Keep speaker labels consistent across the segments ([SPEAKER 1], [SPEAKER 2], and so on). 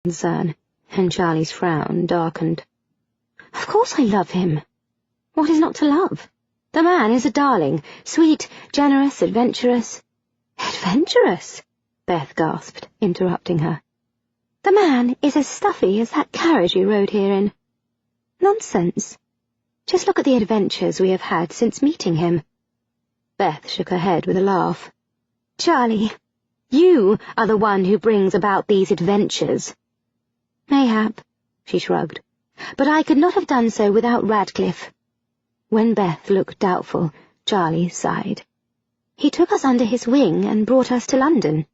[SPEAKER 1] concern, and Charlie's frown darkened. "Of course I love him. What is not to love? The man is a darling, sweet, generous, adventurous—" "Adventurous?" Beth gasped, interrupting her. "The man is as stuffy as that carriage we rode here in." "Nonsense. Just look at the adventures we have had since meeting him." Beth shook her head with a laugh. "Charlie, you are the one who brings about these adventures." "Mayhap," she shrugged, "but I could not have done so without Radcliffe." When Beth looked doubtful, Charlie sighed. "He took us under his wing and brought us to London.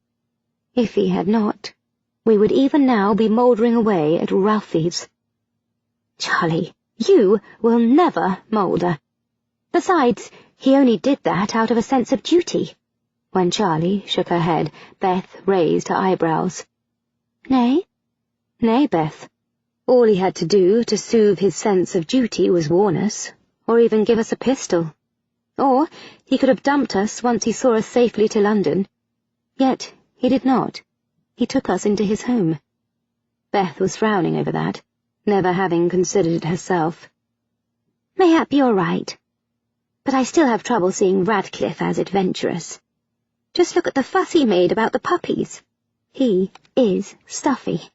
[SPEAKER 1] If he had not, we would even now be mouldering away at Ralphie's." "Charlie, you will never moulder. Besides, he only did that out of a sense of duty." When Charlie shook her head, Beth raised her eyebrows. "Nay?" "Nay, Beth. All he had to do to soothe his sense of duty was warn us, or even give us a pistol. Or he could have dumped us once he saw us safely to London. Yet he did not. He took us into his home." Beth was frowning over that, never having considered it herself. "Mayhap you're right. But I still have trouble seeing Radcliffe as adventurous. Just look at the fuss he made about the puppies. He is stuffy."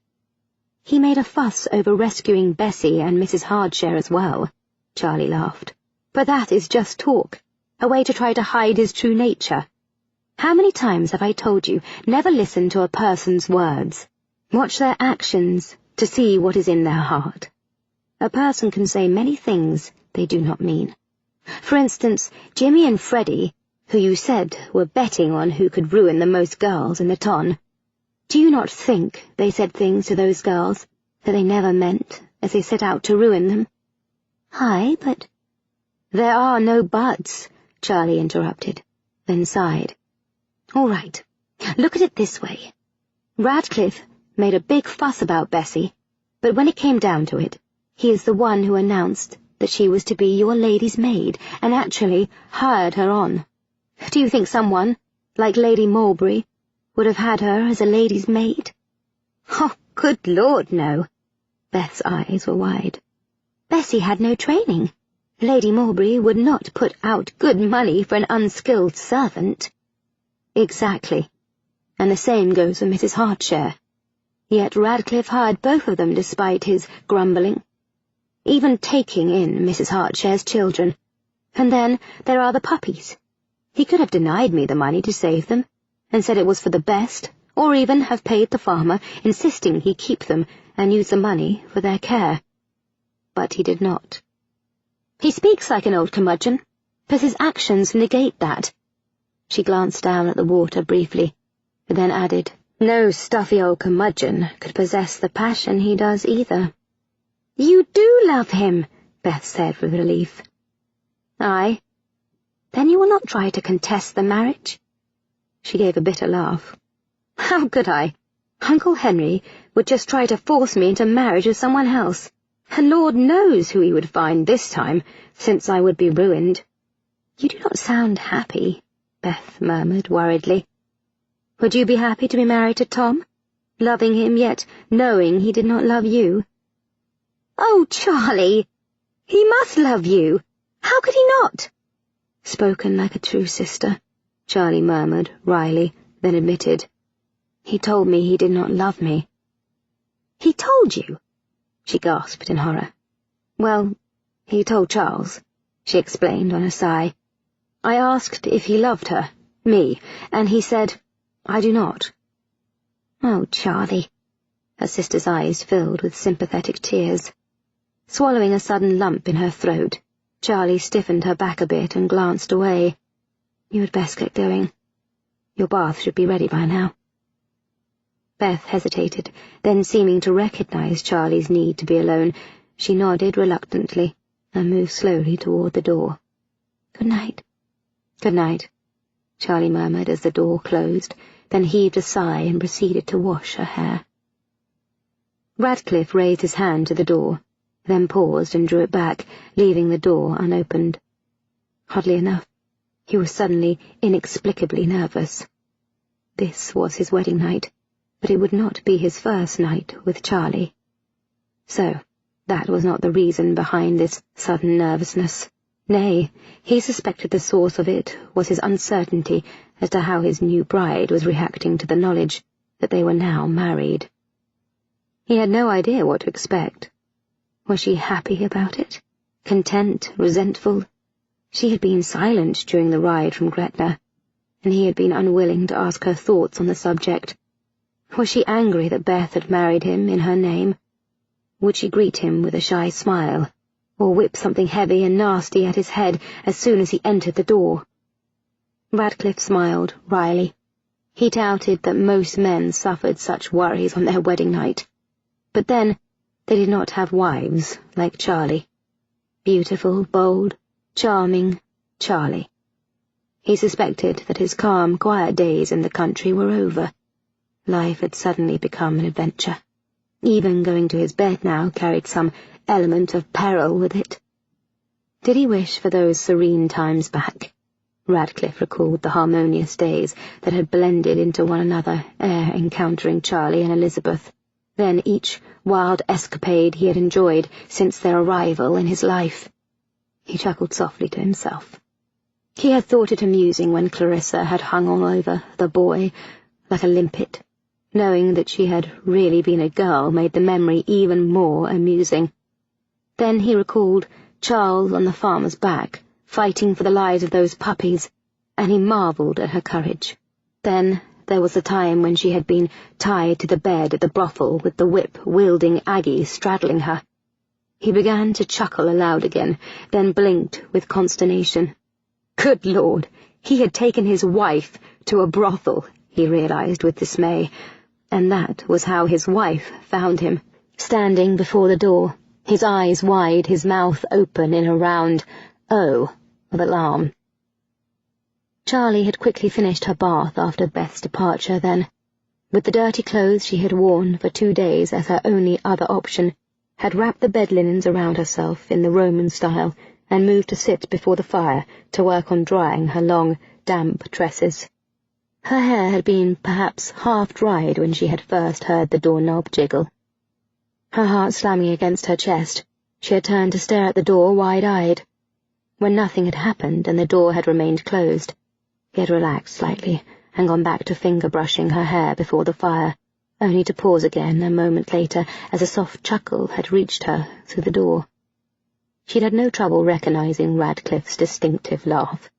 [SPEAKER 1] "He made a fuss over rescuing Bessie and Mrs. Hardshare as well," Charlie laughed. "But that is just talk, a way to try to hide his true nature. How many times have I told you, never listen to a person's words. Watch their actions to see what is in their heart. A person can say many things they do not mean. For instance, Jimmy and Freddie, who you said were betting on who could ruin the most girls in the ton. Do you not think they said things to those girls that they never meant as they set out to ruin them?" "Aye, but—" "There are no buts," Charlie interrupted, then sighed. "All right, look at it this way. Radcliffe made a big fuss about Bessie, but when it came down to it, he is the one who announced that she was to be your lady's maid, and actually hired her on. Do you think someone, like Lady Mulberry, would have had her as a lady's maid?" "Oh, good Lord, no." Beth's eyes were wide. "Bessie had no training. Lady Mulberry would not put out good money for an unskilled servant." "Exactly. And the same goes for Mrs. Hardshare. Yet Radcliffe hired both of them despite his grumbling, even taking in Mrs. Hardshare's children. And then there are the puppies. He could have denied me the money to save them, and said it was for the best, or even have paid the farmer, insisting he keep them and use the money for their care. But he did not. He speaks like an old curmudgeon, but his actions negate that." She glanced down at the water briefly, but then added, "No stuffy old curmudgeon could possess the passion he does either." "You do love him," Beth said with relief. "Aye." "Then you will not try to contest the marriage?" She gave a bitter laugh. "How could I? Uncle Henry would just try to force me into marriage with someone else, and Lord knows who he would find this time, since I would be ruined." "You do not sound happy," Beth murmured worriedly. "Would you be happy to be married to Tom, loving him yet knowing he did not love you?" "Oh, Charlie! He must love you. How could he not?" "Spoken like a true sister," Charlie murmured wryly, then admitted, "He told me he did not love me." "He told you?" She gasped in horror. "Well, he told Charles," she explained on a sigh. "I asked if he loved her, me, and he said, 'I do not.'" "Oh, Charlie." Her sister's eyes filled with sympathetic tears. Swallowing a sudden lump in her throat, Charlie stiffened her back a bit and glanced away. "You had best get going. Your bath should be ready by now." Beth hesitated, then seeming to recognize Charlie's need to be alone, she nodded reluctantly and moved slowly toward the door. "Good night." "Good night," Charlie murmured as the door closed, then heaved a sigh and proceeded to wash her hair. Radcliffe raised his hand to the door, then paused and drew it back, leaving the door unopened. Oddly enough, he was suddenly inexplicably nervous. This was his wedding night, but it would not be his first night with Charlie. So, that was not the reason behind this sudden nervousness. Nay, he suspected the source of it was his uncertainty as to how his new bride was reacting to the knowledge that they were now married. He had no idea what to expect. Was she happy about it? Content? Resentful? She had been silent during the ride from Gretna, and he had been unwilling to ask her thoughts on the subject. Was she angry that Beth had married him in her name? Would she greet him with a shy smile, or whip something heavy and nasty at his head as soon as he entered the door? Radcliffe smiled wryly. He doubted that most men suffered such worries on their wedding night. But then, they did not have wives like Charlie. Beautiful, bold, charming Charlie. He suspected that his calm, quiet days in the country were over. Life had suddenly become an adventure. Even going to his bed now carried some element of peril with it. Did he wish for those serene times back? Radcliffe recalled the harmonious days that had blended into one another ere encountering Charlie and Elizabeth, then each wild escapade he had enjoyed since their arrival in his life. He chuckled softly to himself. He had thought it amusing when Clarissa had hung all over the boy like a limpet. Knowing that she had really been a girl made the memory even more amusing. Then he recalled Charles on the farmer's back, fighting for the lives of those puppies, and he marvelled at her courage. Then there was the time when she had been tied to the bed at the brothel with the whip-wielding Aggie straddling her. He began to chuckle aloud again, then blinked with consternation. Good Lord, he had taken his wife to a brothel, he realized with dismay, and that was how his wife found him, standing before the door, his eyes wide, his mouth open in a round O of alarm. Charlie had quickly finished her bath after Beth's departure then. With the dirty clothes she had worn for 2 days as her only other option, had wrapped the bed linens around herself in the Roman style and moved to sit before the fire to work on drying her long, damp tresses. Her hair had been perhaps half-dried when she had first heard the doorknob jiggle. Her heart slamming against her chest, she had turned to stare at the door wide-eyed. When nothing had happened and the door had remained closed, he had relaxed slightly and gone back to finger-brushing her hair before the fire, only to pause again a moment later as a soft chuckle had reached her through the door. She'd had no trouble recognizing Radcliffe's distinctive laugh.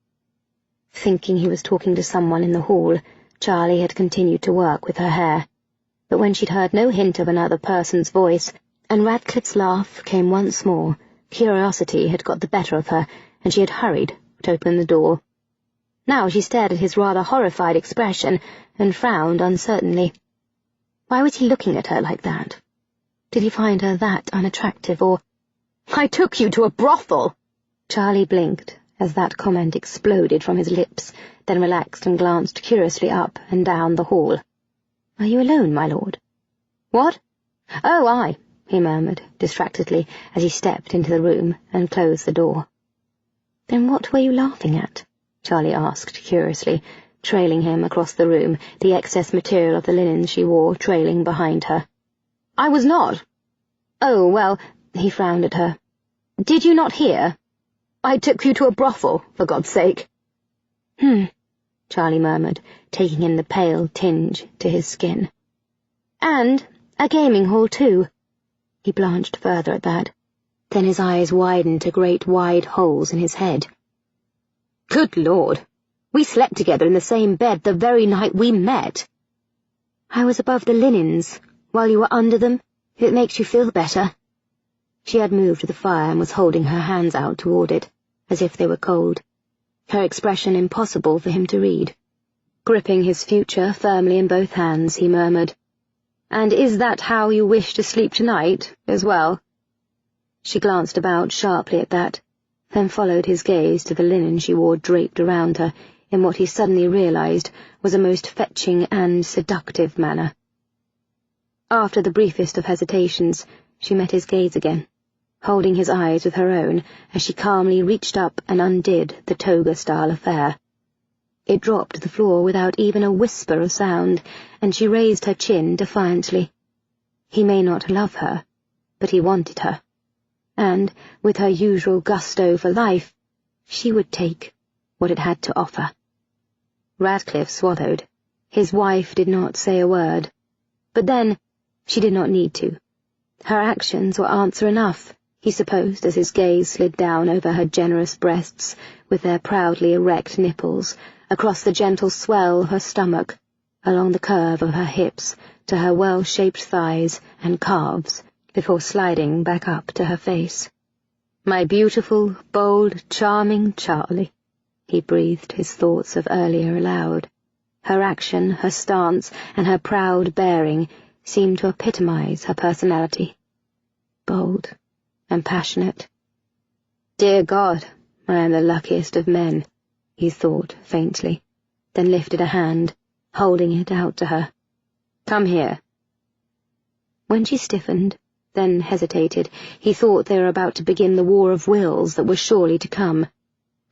[SPEAKER 1] Thinking he was talking to someone in the hall, Charlie had continued to work with her hair, but when she'd heard no hint of another person's voice, and Radcliffe's laugh came once more, curiosity had got the better of her, and she had hurried to open the door. Now she stared at his rather horrified expression, and frowned uncertainly. Why was he looking at her like that? Did he find her that unattractive, or— "I took you to a brothel!" Charlie blinked as that comment exploded from his lips, then relaxed and glanced curiously up and down the hall. "Are you alone, my lord?" "What? Oh, aye," he murmured distractedly as he stepped into the room and closed the door. "Then what were you laughing at?" Charlie asked curiously, trailing him across the room, the excess material of the linen she wore trailing behind her. "I was not. Oh, well," he frowned at her. "Did you not hear? I took you to a brothel, for God's sake." Charlie murmured, taking in the pale tinge to his skin. "And a gaming hall, too." He blanched further at that. Then his eyes widened to great wide holes in his head. "Good Lord! We slept together in the same bed the very night we met." "I was above the linens, while you were under them, if it makes you feel better." She had moved to the fire and was holding her hands out toward it, as if they were cold, her expression impossible for him to read. Gripping his future firmly in both hands, he murmured, "And is that how you wish to sleep tonight, as well?" She glanced about sharply at that, then followed his gaze to the linen she wore draped around her in what he suddenly realized was a most fetching and seductive manner. After the briefest of hesitations, she met his gaze again, holding his eyes with her own as she calmly reached up and undid the toga-style affair. It dropped to the floor without even a whisper of sound, and she raised her chin defiantly. He may not love her, but he wanted her, and, with her usual gusto for life, she would take what it had to offer. Radcliffe swallowed. His wife did not say a word. But then, she did not need to. Her actions were answer enough, he supposed, as his gaze slid down over her generous breasts with their proudly erect nipples, across the gentle swell of her stomach, along the curve of her hips to her well-shaped thighs and calves, before sliding back up to her face. "My beautiful, bold, charming Charlie," he breathed his thoughts of earlier aloud. Her action, her stance, and her proud bearing seemed to epitomize her personality. Bold and passionate. "Dear God, I am the luckiest of men," he thought faintly, then lifted a hand, holding it out to her. "Come here." When she stiffened, then hesitated, he thought they were about to begin the war of wills that was surely to come,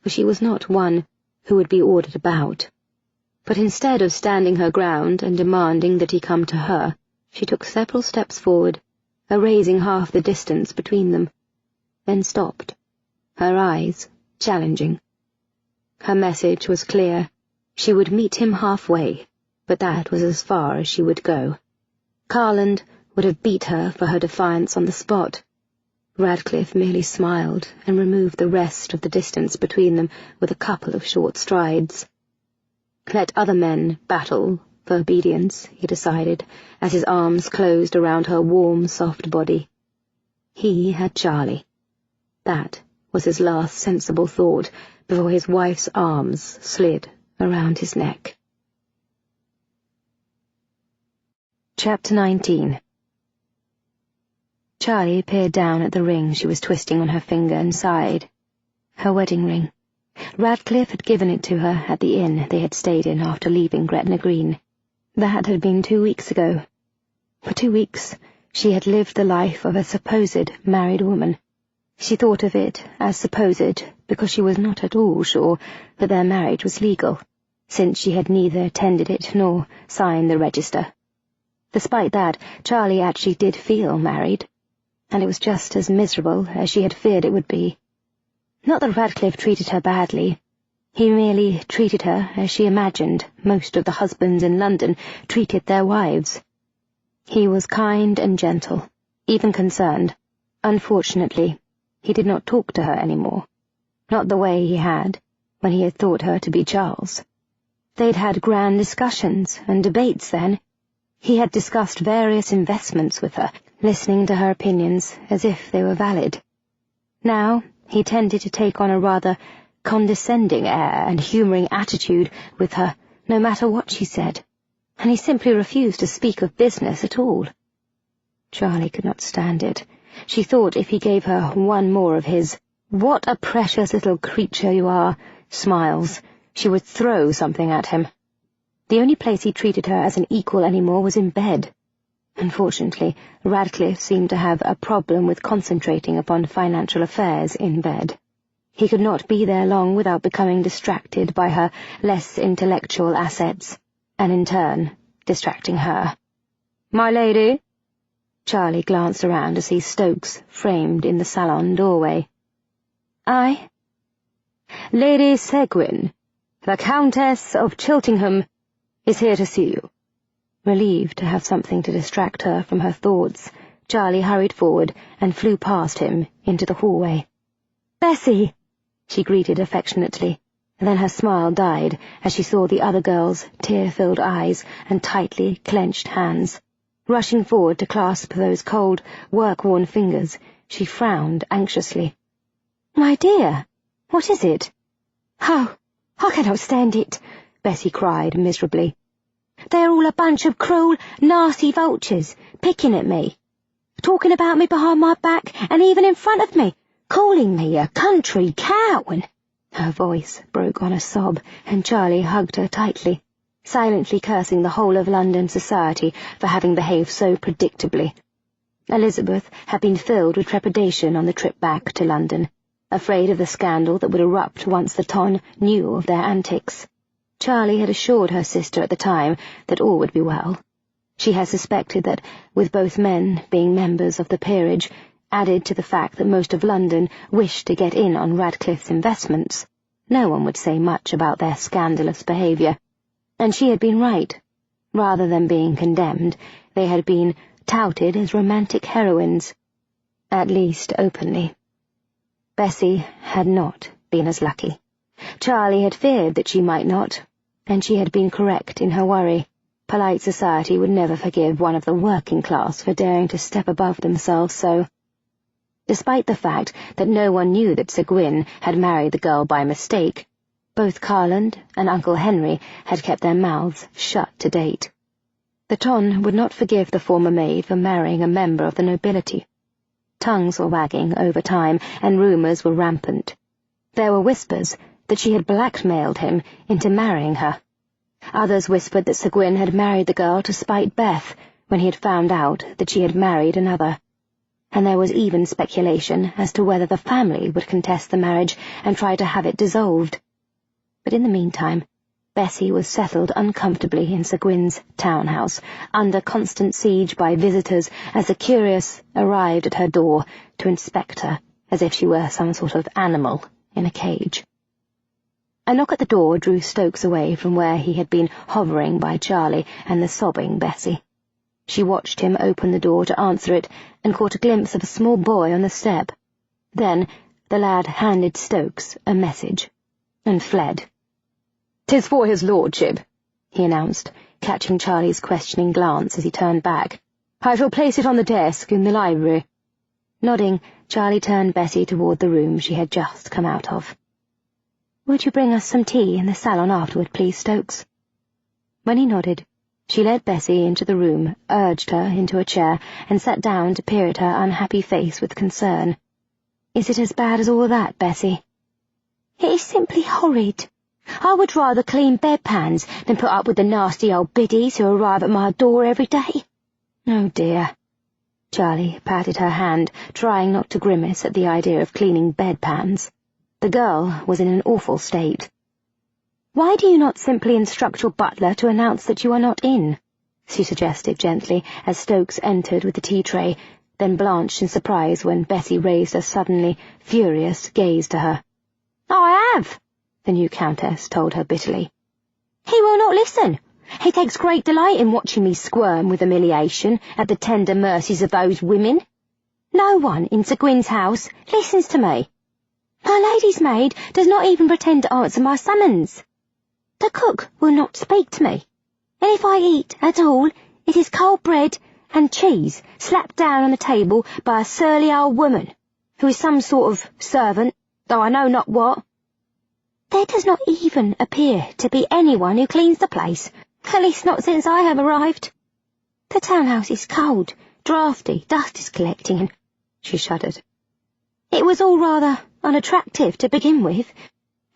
[SPEAKER 1] for she was not one who would be ordered about. But instead of standing her ground and demanding that he come to her, she took several steps forward, erasing half the distance between them, then stopped, her eyes challenging. Her message was clear. She would meet him halfway, but that was as far as she would go. Carland would have beat her for her defiance on the spot. Radcliffe merely smiled and removed the rest of the distance between them with a couple of short strides. Let other men battle for obedience, he decided, as his arms closed around her warm, soft body. He had Charlie. That was his last sensible thought before his wife's arms slid around his neck. Chapter 19. Charlie peered down at the ring she was twisting on her finger and sighed. Her wedding ring. Radcliffe had given it to her at the inn they had stayed in after leaving Gretna Green. That had been 2 weeks ago. For 2 weeks she had lived the life of a supposed married woman. She thought of it as supposed because she was not at all sure that their marriage was legal, since she had neither tended it nor signed the register. Despite that, Charlie actually did feel married, and it was just as miserable as she had feared it would be. Not that Radcliffe treated her badly. He merely treated her as she imagined most of the husbands in London treated their wives. He was kind and gentle, even concerned. Unfortunately, he did not talk to her anymore, not the way he had when he had thought her to be Charles. They'd had grand discussions and debates then. He had discussed various investments with her, listening to her opinions as if they were valid. Now he tended to take on a rather condescending air and humouring attitude with her, no matter what she said, and he simply refused to speak of business at all. Charlie could not stand it. She thought if he gave her one more of his "what a precious little creature you are" smiles, she would throw something at him. The only place he treated her as an equal anymore was in bed. Unfortunately, Radcliffe seemed to have a problem with concentrating upon financial affairs in bed. He could not be there long without becoming distracted by her less intellectual assets, and in turn, distracting her. "My lady?" Charlie glanced around to see Stokes framed in the salon doorway. "Aye?" "Lady Seguin, the Countess of Chiltingham, is here to see you." Relieved to have something to distract her from her thoughts, Charlie hurried forward and flew past him into the hallway. "Bessie!" she greeted affectionately, and then her smile died as she saw the other girl's tear-filled eyes and tightly clenched hands. Rushing forward to clasp those cold, work-worn fingers, she frowned anxiously. "My dear, what is it?" "Oh, I cannot stand it," Bessie cried miserably. "They are all a bunch of cruel, nasty vultures, picking at me, talking about me behind my back and even in front of me, calling me a country cow and—" Her voice broke on a sob, and Charlie hugged her tightly, silently cursing the whole of London society for having behaved so predictably. Elizabeth had been filled with trepidation on the trip back to London, afraid of the scandal that would erupt once the Ton knew of their antics. Charlie had assured her sister at the time that all would be well. She had suspected that, with both men being members of the peerage, added to the fact that most of London wished to get in on Radcliffe's investments, no one would say much about their scandalous behaviour, and she had been right. Rather than being condemned, they had been touted as romantic heroines, at least openly. Bessie had not been as lucky. Charlie had feared that she might not, and she had been correct in her worry. Polite society would never forgive one of the working class for daring to step above themselves so. Despite the fact that no one knew that Sir Gwyn had married the girl by mistake, both Carland and Uncle Henry had kept their mouths shut to date. The Ton would not forgive the former maid for marrying a member of the nobility. Tongues were wagging over time, and rumours were rampant. There were whispers that she had blackmailed him into marrying her. Others whispered that Sir Gwyn had married the girl to spite Beth when he had found out that she had married another. And there was even speculation as to whether the family would contest the marriage and try to have it dissolved. But in the meantime, Bessie was settled uncomfortably in Sir Gwyn's townhouse, under constant siege by visitors as the curious arrived at her door to inspect her as if she were some sort of animal in a cage. A knock at the door drew Stokes away from where he had been hovering by Charlie and the sobbing Bessie. She watched him open the door to answer it and caught a glimpse of a small boy on the step. Then the lad handed Stokes a message and fled. "'Tis for his lordship," he announced, catching Charlie's questioning glance as he turned back. "I shall place it on the desk in the library." Nodding, Charlie turned Bessie toward the room she had just come out of. "Would you bring us some tea in the salon afterward, please, Stokes?" When he nodded, she led Bessie into the room, urged her into a chair, and sat down to peer at her unhappy face with concern. "Is it as bad as all that, Bessie?" "It is simply horrid. I would rather clean bedpans than put up with the nasty old biddies who arrive at my door every day." "Oh, dear." Charlie patted her hand, trying not to grimace at the idea of cleaning bedpans. The girl was in an awful state. "Why do you not simply instruct your butler to announce that you are not in?" she suggested gently as Stokes entered with the tea tray, then blanched in surprise when Bessie raised a suddenly furious gaze to her. "I have," the new countess told her bitterly. "He will not listen. He takes great delight in watching me squirm with humiliation at the tender mercies of those women. No one in Sir Gwyn's house listens to me. My lady's maid does not even pretend to answer my summons. The cook will not speak to me, and if I eat at all, it is cold bread and cheese slapped down on the table by a surly old woman, who is some sort of servant, though I know not what. There does not even appear to be anyone who cleans the place, at least not since I have arrived. The townhouse is cold, draughty, dust is collecting, and—" she shuddered. "It was all rather unattractive to begin with.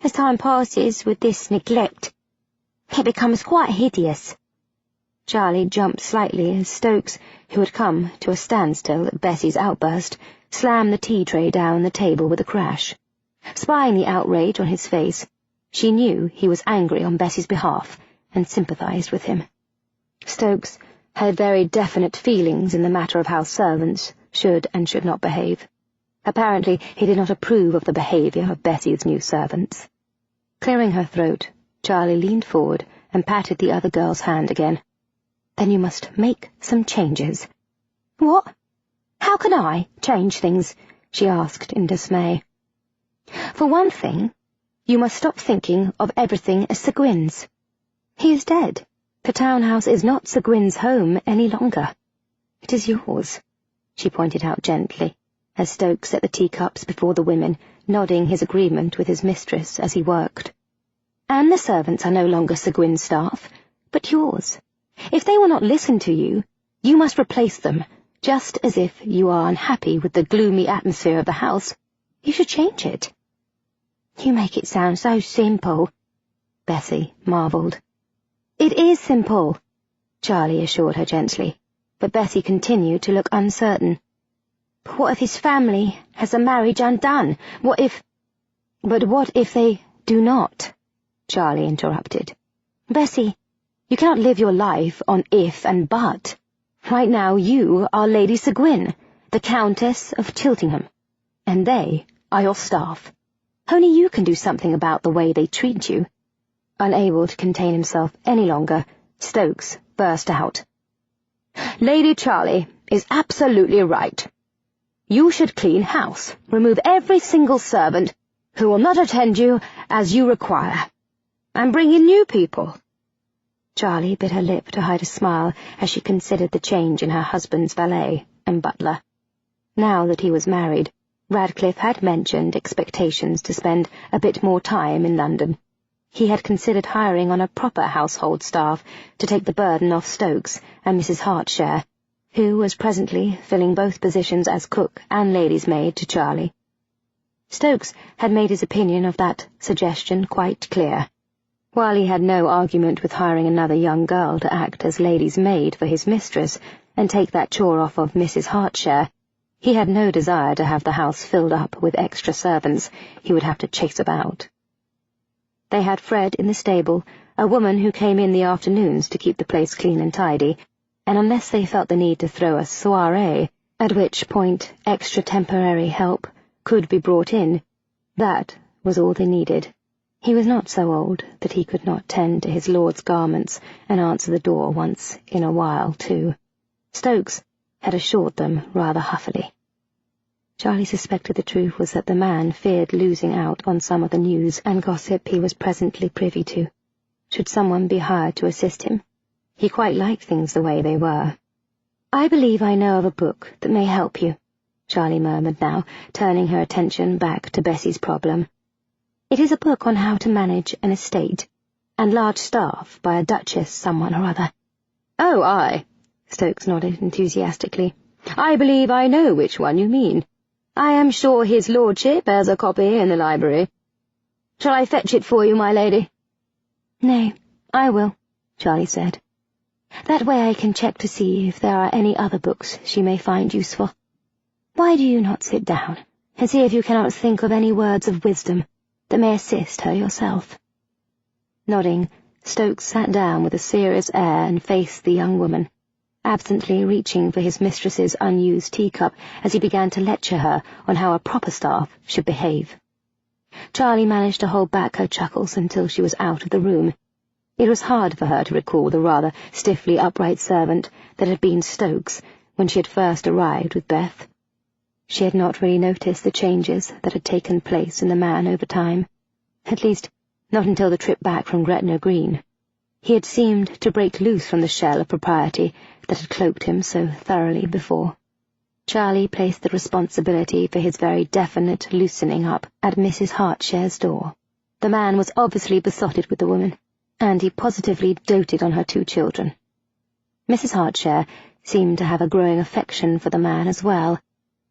[SPEAKER 1] As time passes with this neglect, it becomes quite hideous." Charlie jumped slightly as Stokes, who had come to a standstill at Bessie's outburst, slammed the tea tray down on the table with a crash. Spying the outrage on his face, she knew he was angry on Bessie's behalf and sympathized with him. Stokes had very definite feelings in the matter of how servants should and should not behave. Apparently he did not approve of the behaviour of Bessie's new servants. Clearing her throat, Charlie leaned forward and patted the other girl's hand again. "Then you must make some changes." "What? How can I change things?" she asked in dismay. "For one thing, you must stop thinking of everything as Sir Gwyn's. He is dead. The townhouse is not Sir Gwyn's home any longer. It is yours," she pointed out gently, as Stokes set the teacups before the women, nodding his agreement with his mistress as he worked. "And the servants are no longer Sir Gwyn's staff, but yours. If they will not listen to you, you must replace them, just as if you are unhappy with the gloomy atmosphere of the house, you should change it." "You make it sound so simple," Bessie marvelled. "It is simple," Charlie assured her gently, but Bessie continued to look uncertain. "But what if his family has the marriage undone? What if—" "But what if they do not?" Charlie interrupted. Bessie, you cannot live your life on if and but. Right now you are Lady Seguin, the Countess of Cheltenham, and they are your staff. Only you can do something about the way they treat you." Unable to contain himself any longer, Stokes burst out. "Lady Charlie is absolutely right. You should clean house, remove every single servant who will not attend you as you require, and bring in new people." Charlie bit her lip to hide a smile as she considered the change in her husband's valet and butler. Now that he was married, Radcliffe had mentioned expectations to spend a bit more time in London. He had considered hiring on a proper household staff to take the burden off Stokes and Mrs. Hartshare, who was presently filling both positions as cook and lady's maid to Charlie. Stokes had made his opinion of that suggestion quite clear. While he had no argument with hiring another young girl to act as lady's maid for his mistress and take that chore off of Mrs. Hartshare, he had no desire to have the house filled up with extra servants he would have to chase about. They had Fred in the stable, a woman who came in the afternoons to keep the place clean and tidy, and unless they felt the need to throw a soirée, at which point extra temporary help could be brought in, that was all they needed. He was not so old that he could not tend to his lord's garments and answer the door once in a while, too. Stokes had assured them rather huffily. Charlie suspected the truth was that the man feared losing out on some of the news and gossip he was presently privy to. Should someone be hired to assist him? He quite liked things the way they were. "I believe I know of a book that may help you," Charlie murmured now, turning her attention back to Bessie's problem. "It is a book on how to manage an estate and large staff by a duchess someone or other." "Oh, aye," Stokes nodded enthusiastically. "I believe I know which one you mean. I am sure his lordship has a copy in the library. Shall I fetch it for you, my lady?" "Nay, I will," Charlie said. "That way I can check to see if there are any other books she may find useful. Why do you not sit down and see if you cannot think of any words of wisdom that may assist her yourself?" Nodding, Stokes sat down with a serious air and faced the young woman, absently reaching for his mistress's unused teacup as he began to lecture her on how a proper staff should behave. Charlie managed to hold back her chuckles until she was out of the room. It was hard for her to recall the rather stiffly upright servant that had been Stokes when she had first arrived with Beth. She had not really noticed the changes that had taken place in the man over time, at least not until the trip back from Gretna Green. He had seemed to break loose from the shell of propriety that had cloaked him so thoroughly before. Charlie placed the responsibility for his very definite loosening up at Mrs. Hartshare's door. The man was obviously besotted with the woman, and he positively doted on her 2 children. Mrs. Hartshare seemed to have a growing affection for the man as well,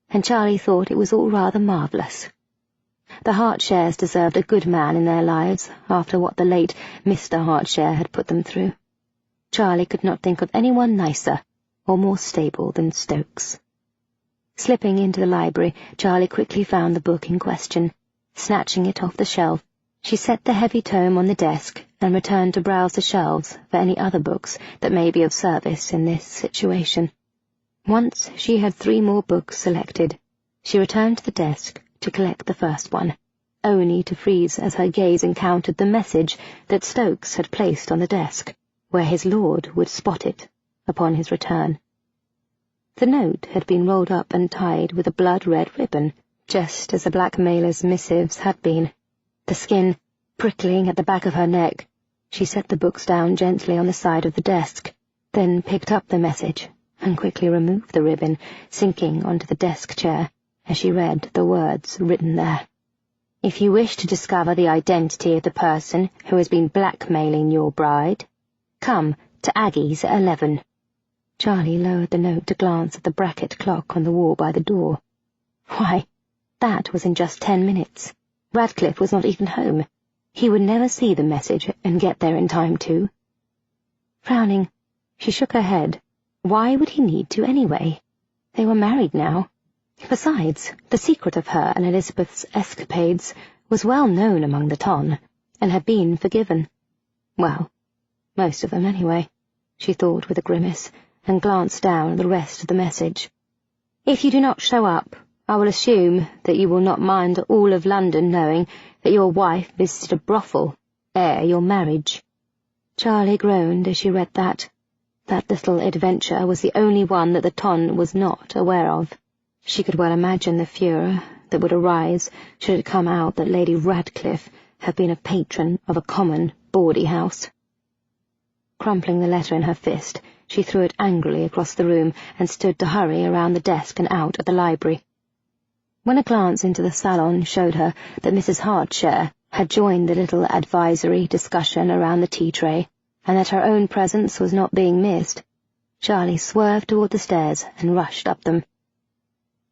[SPEAKER 1] and Charlie thought it was all rather marvellous. The Hartshares deserved a good man in their lives after what the late Mr. Hartshare had put them through. Charlie could not think of anyone nicer or more stable than Stokes. Slipping into the library, Charlie quickly found the book in question. Snatching it off the shelf, she set the heavy tome on the desk and returned to browse the shelves for any other books that may be of service in this situation. Once she had 3 more books selected, she returned to the desk to collect the first one, only to freeze as her gaze encountered the message that Stokes had placed on the desk, where his lord would spot it upon his return. The note had been rolled up and tied with a blood-red ribbon, just as the blackmailer's missives had been. The skin prickling at the back of her neck, she set the books down gently on the side of the desk, then picked up the message and quickly removed the ribbon, sinking onto the desk chair as she read the words written there. "If you wish to discover the identity of the person who has been blackmailing your bride, come to Aggie's at 11. Charlie lowered the note to glance at the bracket clock on the wall by the door. Why, that was in just 10 minutes. Radcliffe was not even home. He would never see the message and get there in time too. Frowning, she shook her head. Why would he need to anyway? They were married now. Besides, the secret of her and Elizabeth's escapades was well known among the ton, and had been forgiven. Well, Most of them, anyway, she thought with a grimace, and glanced down at the rest of the message. If you do not show up, I will assume that you will not mind all of London knowing that your wife visited a brothel ere your marriage. Charlie groaned as she read that. That little adventure was the only one that the ton was not aware of. She could well imagine the furor that would arise should it come out that Lady Radcliffe had been a patron of a common bawdy house. Crumpling the letter in her fist, she threw it angrily across the room and stood to hurry around the desk and out at the library. When a glance into the salon showed her that Mrs. Hardshare had joined the little advisory discussion around the tea-tray, and that her own presence was not being missed, Charlie swerved toward the stairs and rushed up them.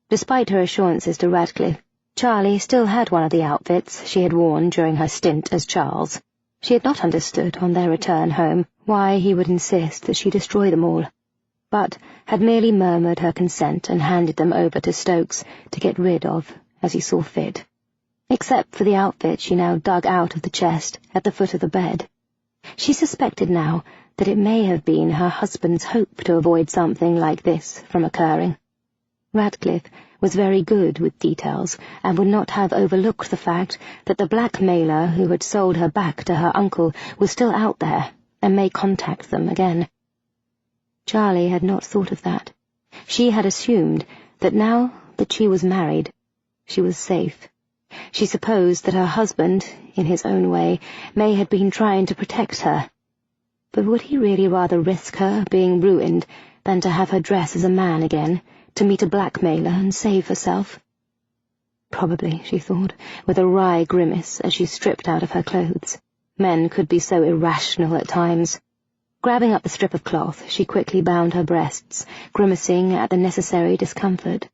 [SPEAKER 1] Despite her assurances to Radcliffe, Charlie still had one of the outfits she had worn during her stint as Charles. She had not understood on their return home why he would insist that she destroy them all, but had merely murmured her consent and handed them over to Stokes to get rid of as he saw fit, except for the outfit she now dug out of the chest at the foot of the bed. She suspected now that it may have been her husband's hope to avoid something like this from occurring. Radcliffe was very good with details, and would not have overlooked the fact that the blackmailer who had sold her back to her uncle was still out there, and may contact them again. Charlie had not thought of that. She had assumed that now that she was married, she was safe. She supposed that her husband, in his own way, may have been trying to protect her. But would he really rather risk her being ruined than to have her dress as a man again, to meet a blackmailer and save herself? Probably, she thought, with a wry grimace as she stripped out of her clothes. Men could be so irrational at times. Grabbing up the strip of cloth, she quickly bound her breasts, grimacing at the necessary discomfort.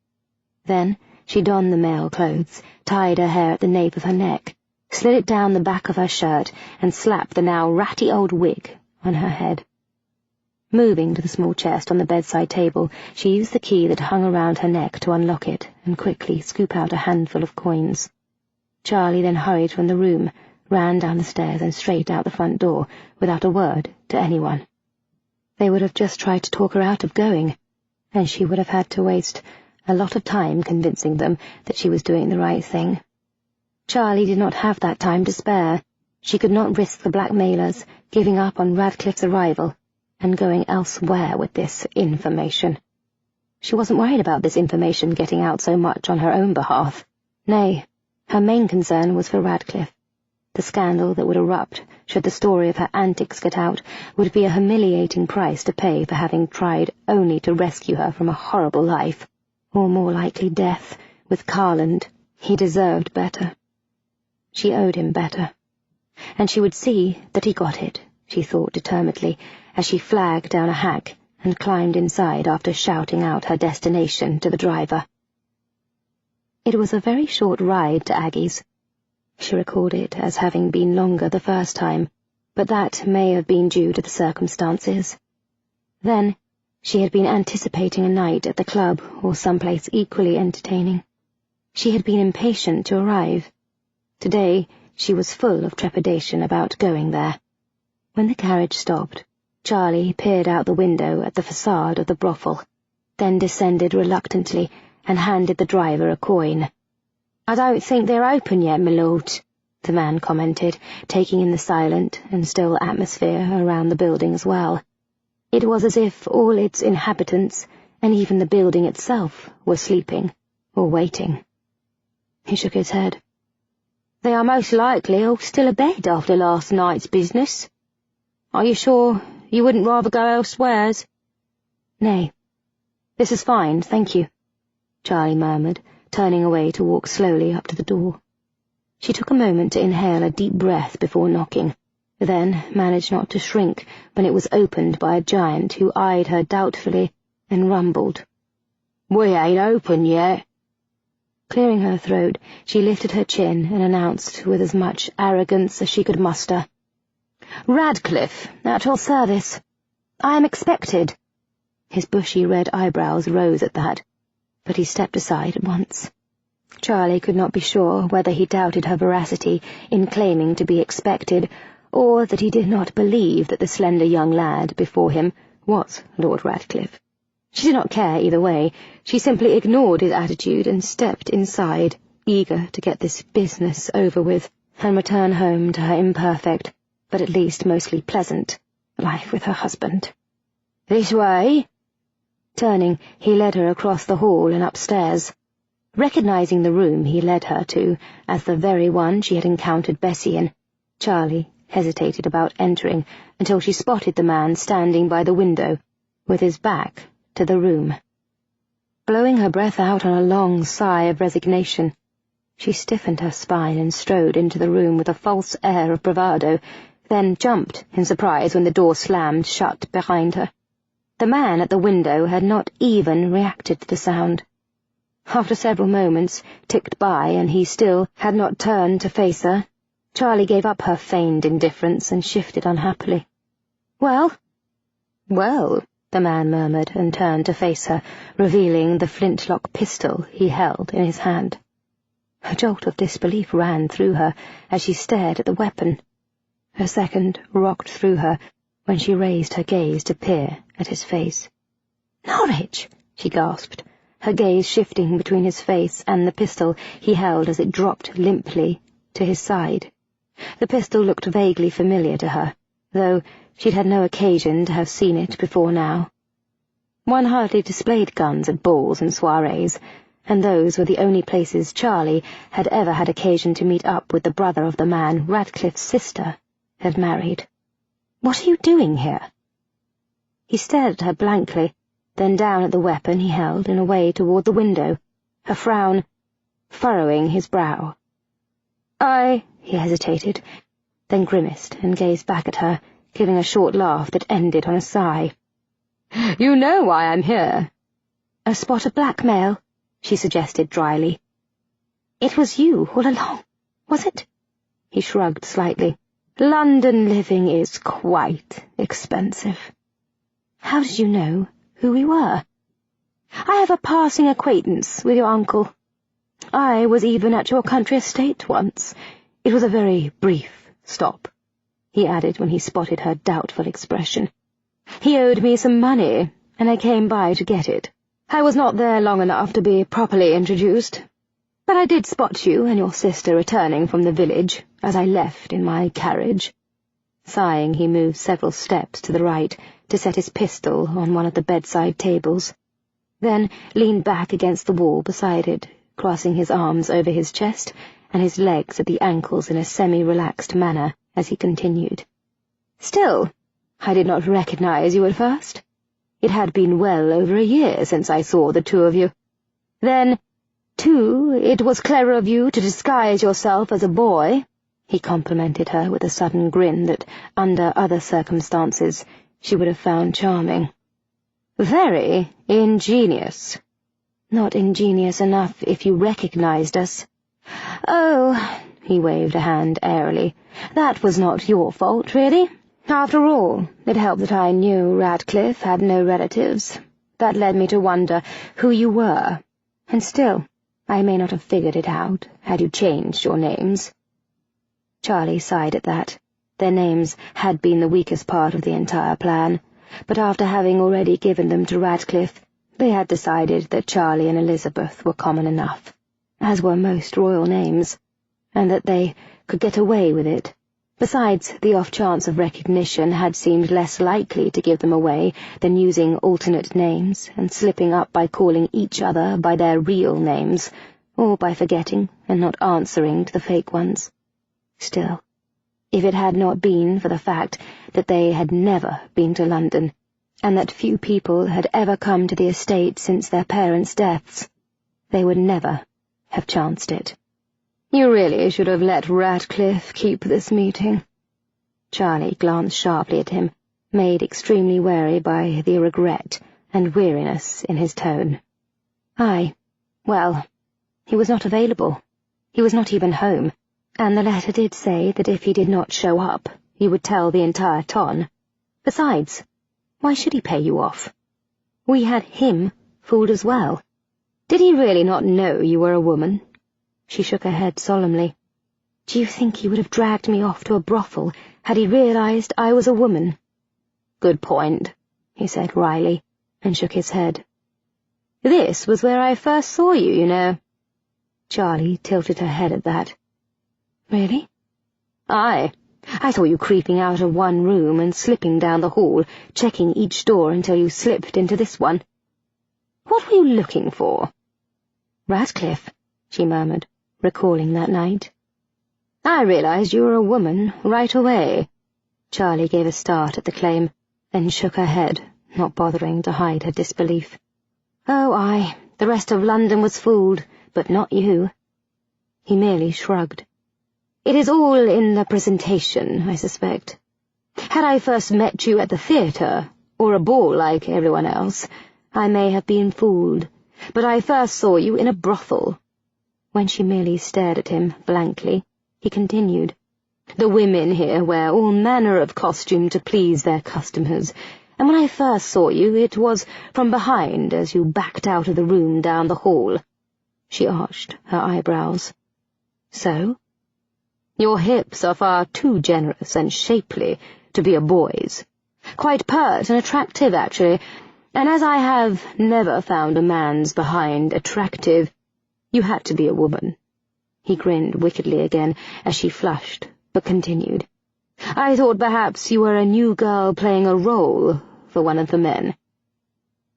[SPEAKER 1] Then she donned the male clothes, tied her hair at the nape of her neck, slid it down the back of her shirt, and slapped the now ratty old wig on her head. Moving to the small chest on the bedside table, she used the key that hung around her neck to unlock it and quickly scoop out a handful of coins. Charlie then hurried from the room, ran down the stairs and straight out the front door, without a word to anyone. They would have just tried to talk her out of going, and she would have had to waste a lot of time convincing them that she was doing the right thing. Charlie did not have that time to spare. She could not risk the blackmailers giving up on Radcliffe's arrival and going elsewhere with this information. She wasn't worried about this information getting out so much on her own behalf. Nay, her main concern was for Radcliffe. The scandal that would erupt should the story of her antics get out would be a humiliating price to pay for having tried only to rescue her from a horrible life, or more likely death, with Carland. He deserved better. She owed him better. And she would see that he got it, she thought determinedly, as she flagged down a hack and climbed inside after shouting out her destination to the driver. It was a very short ride to Aggie's. She recalled it as having been longer the first time, but that may have been due to the circumstances. Then she had been anticipating a night at the club or someplace equally entertaining. She had been impatient to arrive. Today she was full of trepidation about going there. When the carriage stopped, Charlie peered out the window at the facade of the brothel, then descended reluctantly and handed the driver a coin. "I don't think they're open yet, my lord," the man commented, taking in the silent and still atmosphere around the building as well. It was as if all its inhabitants, and even the building itself, were sleeping or waiting. He shook his head. "They are most likely all still abed after last night's business. Are you sure you wouldn't rather go elsewheres?" "Nay, this is fine, thank you," Charlie murmured, turning away to walk slowly up to the door. She took a moment to inhale a deep breath before knocking, then managed not to shrink when it was opened by a giant who eyed her doubtfully and rumbled, "We ain't open yet." Clearing her throat, she lifted her chin and announced with as much arrogance as she could muster, "Radcliffe, at your service. I am expected." His bushy red eyebrows rose at that, but he stepped aside at once. Charlie could not be sure whether he doubted her veracity in claiming to be expected, or that he did not believe that the slender young lad before him was Lord Radcliffe. She did not care either way. She simply ignored his attitude and stepped inside, eager to get this business over with and return home to her imperfect, but at least mostly pleasant, life with her husband. "This way." Turning, he led her across the hall and upstairs. Recognizing the room he led her to as the very one she had encountered Bessie in, Charlie hesitated about entering until she spotted the man standing by the window, with his back to the room. Blowing her breath out on a long sigh of resignation, she stiffened her spine and strode into the room with a false air of bravado, then jumped in surprise when the door slammed shut behind her. The man at the window had not even reacted to the sound. After several moments ticked by and he still had not turned to face her, Charlie gave up her feigned indifference and shifted unhappily. "Well?" "Well," the man murmured and turned to face her, revealing the flintlock pistol he held in his hand. A jolt of disbelief ran through her as she stared at the weapon. A second rocked through her when she raised her gaze to peer at his face. "Norwich!" she gasped, her gaze shifting between his face and the pistol he held as it dropped limply to his side. The pistol looked vaguely familiar to her, though she'd had no occasion to have seen it before now. One hardly displayed guns at balls and soirees, and those were the only places Charlie had ever had occasion to meet up with the brother of the man Radcliffe's sister had married. "What are you doing here?" He stared at her blankly, then down at the weapon he held and away toward the window, a frown furrowing his brow. He hesitated, then grimaced and gazed back at her, giving a short laugh that ended on a sigh. "You know why I'm here." "A spot of blackmail," she suggested dryly. "It was you all along, was it?" He shrugged slightly. "London living is quite expensive." "How did you know who we were?" "I have a passing acquaintance with your uncle. I was even at your country estate once. It was a very brief stop," he added when he spotted her doubtful expression. "He owed me some money, and I came by to get it. I was not there long enough to be properly introduced, but I did spot you and your sister returning from the village as I left in my carriage." Sighing, he moved several steps to the right to set his pistol on one of the bedside tables, then leaned back against the wall beside it, crossing his arms over his chest and his legs at the ankles in a semi-relaxed manner as he continued. "Still, I did not recognize you at first. It had been well over a year since I saw the two of you. Then, too, it was clever of you to disguise yourself as a boy," he complimented her with a sudden grin that, under other circumstances, she would have found charming. "Very ingenious." "Not ingenious enough if you recognized us." "Oh," he waved a hand airily, "that was not your fault, really. After all, it helped that I knew Radcliffe had no relatives. That led me to wonder who you were, and still, I may not have figured it out had you changed your names." Charlie sighed at that. Their names had been the weakest part of the entire plan, but after having already given them to Radcliffe, they had decided that Charlie and Elizabeth were common enough, as were most royal names, and that they could get away with it. Besides, the off chance of recognition had seemed less likely to give them away than using alternate names and slipping up by calling each other by their real names, or by forgetting and not answering to the fake ones. Still, if it had not been for the fact that they had never been to London, and that few people had ever come to the estate since their parents' deaths, they would never have chanced it. "You really should have let Radcliffe keep this meeting." Charlie glanced sharply at him, made extremely wary by the regret and weariness in his tone. Well, he was not available. He was not even home, and the letter did say that if he did not show up, he would tell the entire ton. Besides, why should he pay you off? We had him fooled as well. Did he really not know you were a woman?" She shook her head solemnly. "Do you think he would have dragged me off to a brothel Had he realized I was a woman? Good point, he said wryly, and shook his head. This was where I first saw you, you know. Charlie tilted her head at that. Really? Aye. I saw you creeping out of one room and slipping down the hall, checking each door until you slipped into this one. What were you looking for? Radcliffe, she murmured, recalling that night. I realized you were a woman right away. Charlie gave a start at the claim, then shook her head, not bothering to hide her disbelief. Oh, aye, the rest of London was fooled, but not you. He merely shrugged. It is all in the presentation, I suspect. Had I first met you at the theatre, or a ball like everyone else, I may have been fooled, but I first saw you in a brothel. When she merely stared at him blankly, he continued. The women here wear all manner of costume to please their customers, and when I first saw you, it was from behind as you backed out of the room down the hall. She arched her eyebrows. So? Your hips are far too generous and shapely to be a boy's. Quite pert and attractive, actually, and as I have never found a man's behind attractive, you had to be a woman. He grinned wickedly again as she flushed, but continued. I thought perhaps you were a new girl playing a role for one of the men.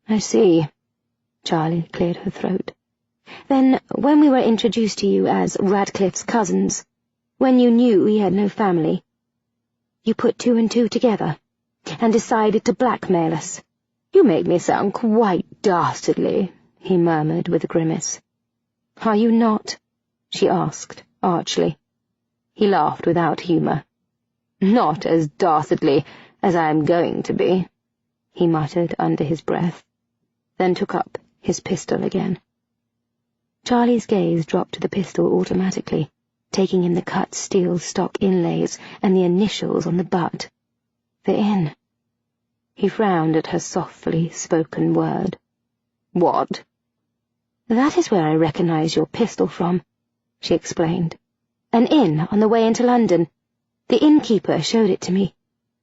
[SPEAKER 1] I see. Charlie cleared her throat. Then, when we were introduced to you as Radcliffe's cousins, when you knew he had no family, you put two and two together, and decided to blackmail us. You make me sound quite dastardly, he murmured with a grimace. Are you not? She asked, archly. He laughed without humour. Not as dastardly as I am going to be, he muttered under his breath, then took up his pistol again. Charlie's gaze dropped to the pistol automatically, taking in the cut steel stock inlays and the initials on the butt. The inn. He frowned at her softly spoken word. What? That is where I recognize your pistol from, she explained. An inn on the way into London. The innkeeper showed it to me.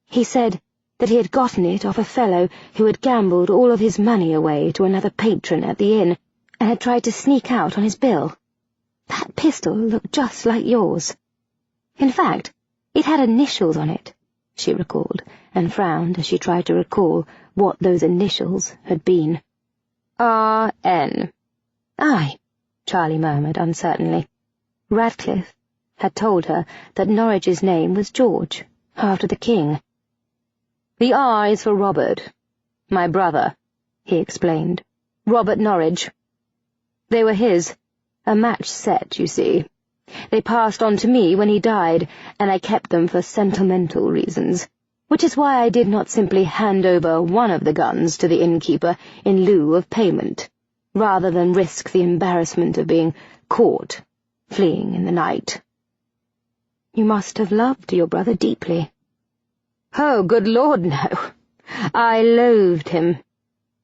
[SPEAKER 1] He said that he had gotten it off a fellow who had gambled all of his money away to another patron at the inn and had tried to sneak out on his bill. That pistol looked just like yours. In fact, it had initials on it, she recalled, and frowned as she tried to recall what those initials had been. R.N. Aye, Charlie murmured uncertainly. Radcliffe had told her that Norwich's name was George, after the king. The R is for Robert. My brother, he explained. Robert Norwich. They were his. A match set, you see. They passed on to me when he died, and I kept them for sentimental reasons, which is why I did not simply hand over one of the guns to the innkeeper in lieu of payment, rather than risk the embarrassment of being caught, fleeing in the night. You must have loved your brother deeply. Oh, good Lord, no. I loathed him.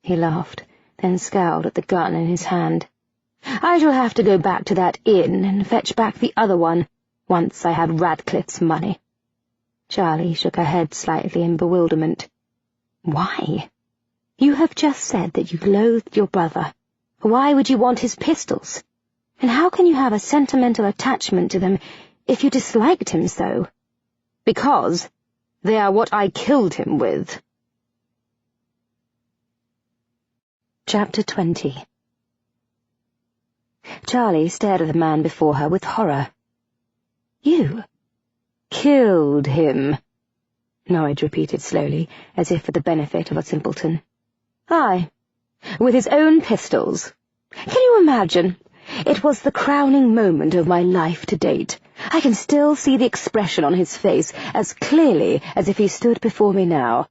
[SPEAKER 1] He laughed, then scowled at the gun in his hand. I shall have to go back to that inn and fetch back the other one, once I had Radcliffe's money. Charlie shook her head slightly in bewilderment. Why? You have just said that you loathed your brother. Why would you want his pistols? And how can you have a sentimental attachment to them if you disliked him so? Because they are what I killed him with. Chapter 20. Charlie stared at the man before her with horror. You killed him, Norwich repeated slowly, as if for the benefit of a simpleton. Aye, with his own pistols. Can you imagine? It was the crowning moment of my life to date. I can still see the expression on his face as clearly as if he stood before me now.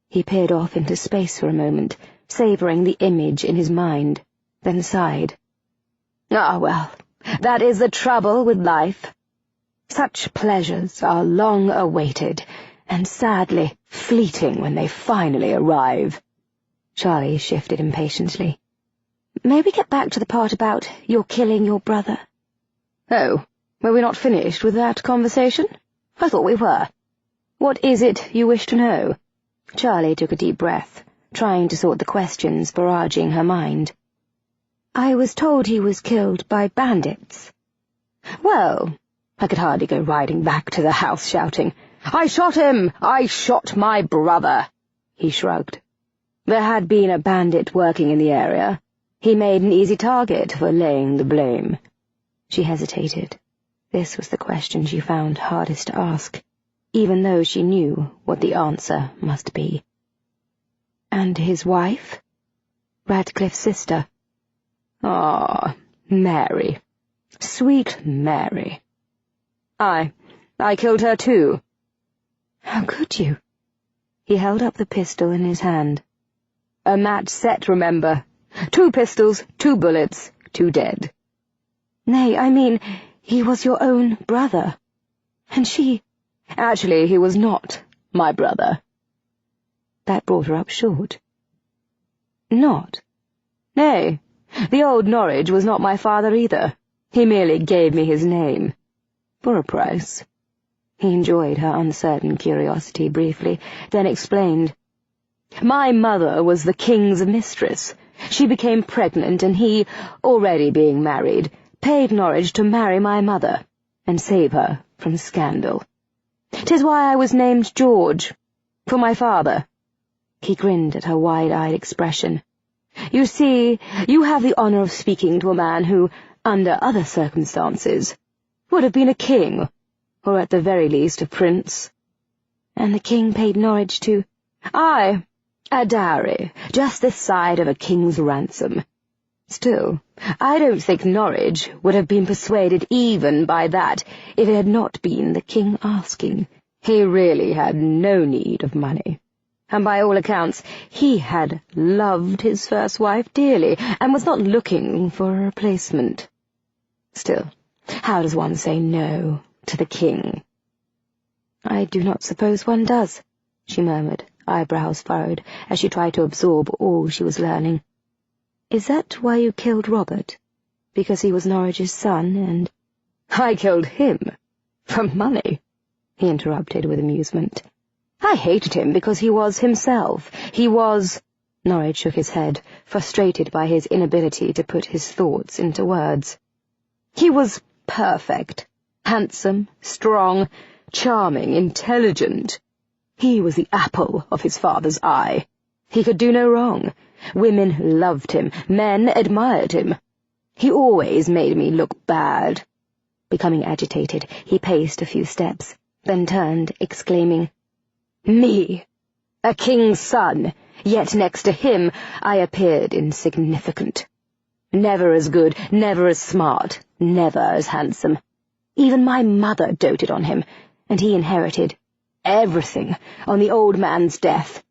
[SPEAKER 1] He peered off into space for a moment, savouring the image in his mind, then sighed. Ah, well, that is the trouble with life. Such pleasures are long awaited, and sadly fleeting when they finally arrive. Charlie shifted impatiently. May we get back to the part about your killing your brother? Oh, were we not finished with that conversation? I thought we were. What is it you wish to know? Charlie took a deep breath, trying to sort the questions barraging her mind. I was told he was killed by bandits. Well, I could hardly go riding back to the house shouting, I shot him! I shot my brother! He shrugged. There had been a bandit working in the area. He made an easy target for laying the blame. She hesitated. This was the question she found hardest to ask, even though she knew what the answer must be. And his wife? Radcliffe's sister. Ah, Mary. Sweet Mary. I killed her too. How could you? He held up the pistol in his hand. A match set, remember. 2 pistols, 2 bullets, 2 dead. Nay, I mean, he was your own brother. And she... Actually, he was not my brother. That brought her up short. Not? Nay, the old Norwich was not my father either. He merely gave me his name. For a price. He enjoyed her uncertain curiosity briefly, then explained. My mother was the king's mistress. She became pregnant, and he, already being married, paid Norwich to marry my mother, and save her from scandal. 'Tis why I was named George, for my father. He grinned at her wide-eyed expression. You see, you have the honor of speaking to a man who, under other circumstances, would have been a king, or at the very least a prince. And the king paid Norwich to... Aye, a dowry, just this side of a king's ransom. Still, I don't think Norwich would have been persuaded even by that if it had not been the king asking. He really had no need of money. And by all accounts, he had loved his first wife dearly, and was not looking for a replacement. Still, how does one say no to the king? I do not suppose one does, she murmured, eyebrows furrowed, as she tried to absorb all she was learning. Is that why you killed Robert? Because he was Norwich's son, and... I killed him. For money, he interrupted with amusement. I hated him because he was himself. He was... Norwich shook his head, frustrated by his inability to put his thoughts into words. He was perfect. Handsome, strong, charming, intelligent. He was the apple of his father's eye. He could do no wrong. Women loved him. Men admired him. He always made me look bad. Becoming agitated, he paced a few steps, then turned, exclaiming, Me! A king's son! Yet next to him I appeared insignificant. Never as good, never as smart, never as handsome. Even my mother doted on him, and he inherited everything on the old man's death.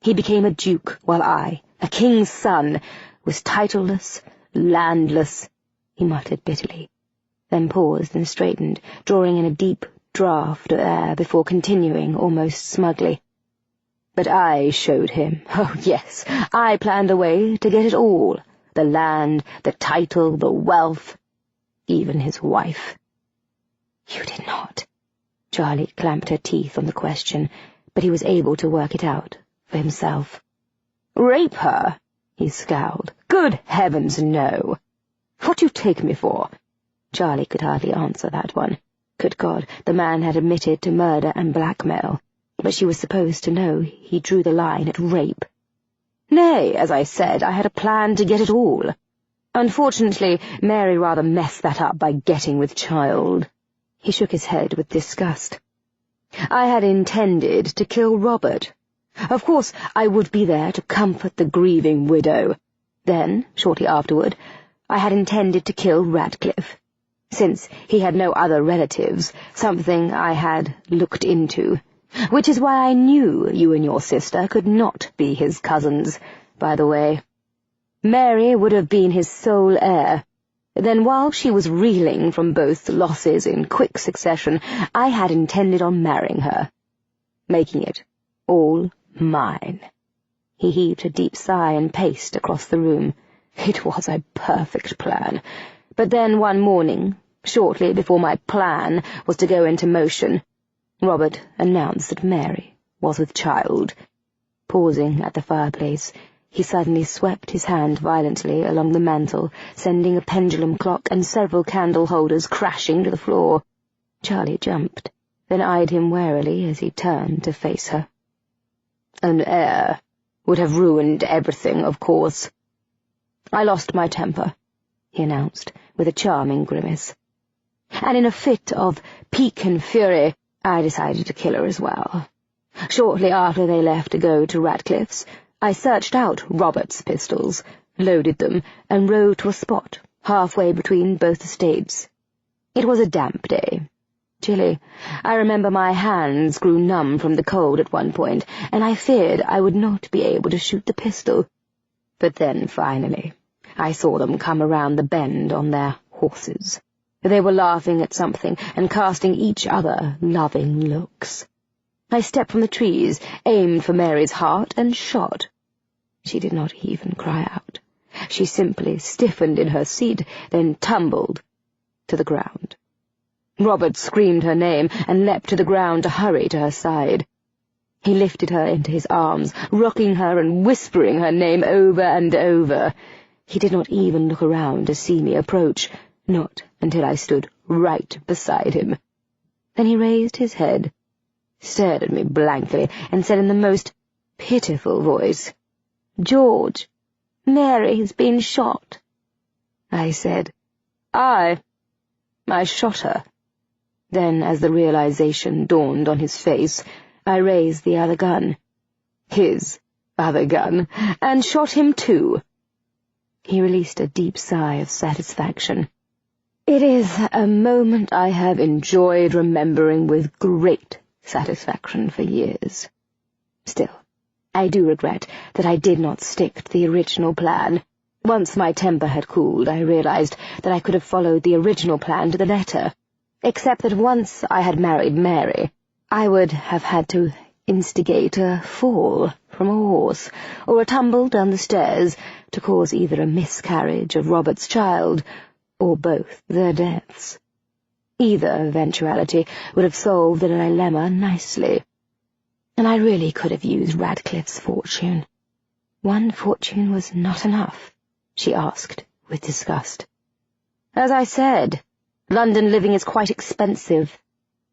[SPEAKER 1] He became a duke, while I, a king's son, was titleless, landless, he muttered bitterly, then paused and straightened, drawing in a deep draught of air before continuing almost smugly. But I showed him, oh yes, I planned a way to get it all, the land, the title, the wealth, even his wife. You did not. Charlie clamped her teeth on the question, but he was able to work it out for himself. Rape her? He scowled. Good heavens, no. What do you take me for? Charlie could hardly answer that one. Good God, the man had admitted to murder and blackmail, but she was supposed to know he drew the line at rape. Nay, as I said, I had a plan to get it all. Unfortunately, Mary rather messed that up by getting with child. He shook his head with disgust. I had intended to kill Robert. Of course, I would be there to comfort the grieving widow. Then, shortly afterward, I had intended to kill Radcliffe. Since he had no other relatives, something I had looked into, which is why I knew you and your sister could not be his cousins, by the way. Mary would have been his sole heir. Then while she was reeling from both losses in quick succession, I had intended on marrying her, making it all mine. He heaved a deep sigh and paced across the room. It was a perfect plan. But then one morning, shortly before my plan was to go into motion, Robert announced that Mary was with child. Pausing at the fireplace, he suddenly swept his hand violently along the mantel, sending a pendulum clock and several candle holders crashing to the floor. Charlie jumped, then eyed him warily as he turned to face her. "An heir would have ruined everything, of course. I lost my temper," he announced, with a charming grimace. "And in a fit of pique and fury, I decided to kill her as well. Shortly after they left to go to Radcliffe's, I searched out Robert's pistols, loaded them, and rode to a spot halfway between both estates. It was a damp day. Chilly. I remember my hands grew numb from the cold at one point, and I feared I would not be able to shoot the pistol. But then, finally, I saw them come around the bend on their horses. They were laughing at something and casting each other loving looks. I stepped from the trees, aimed for Mary's heart, and shot. She did not even cry out. She simply stiffened in her seat, then tumbled to the ground. Robert screamed her name and leapt to the ground to hurry to her side. He lifted her into his arms, rocking her and whispering her name over and over. He did not even look around to see me approach, not until I stood right beside him. Then he raised his head, stared at me blankly, and said in the most pitiful voice, "George, Mary has been shot." I said, I shot her." Then, as the realization dawned on his face, I raised the other gun, his other gun, and shot him too. He released a deep sigh of satisfaction. It is a moment I have enjoyed remembering with great satisfaction for years. Still, I do regret that I did not stick to the original plan. Once my temper had cooled, I realized that I could have followed the original plan to the letter, except that once I had married Mary, I would have had to instigate a fall from a horse, or a tumble down the stairs, to cause either a miscarriage of Robert's child, or both their deaths. Either eventuality would have solved the dilemma nicely. And I really could have used Radcliffe's fortune. One fortune was not enough, she asked with disgust. As I said, London living is quite expensive.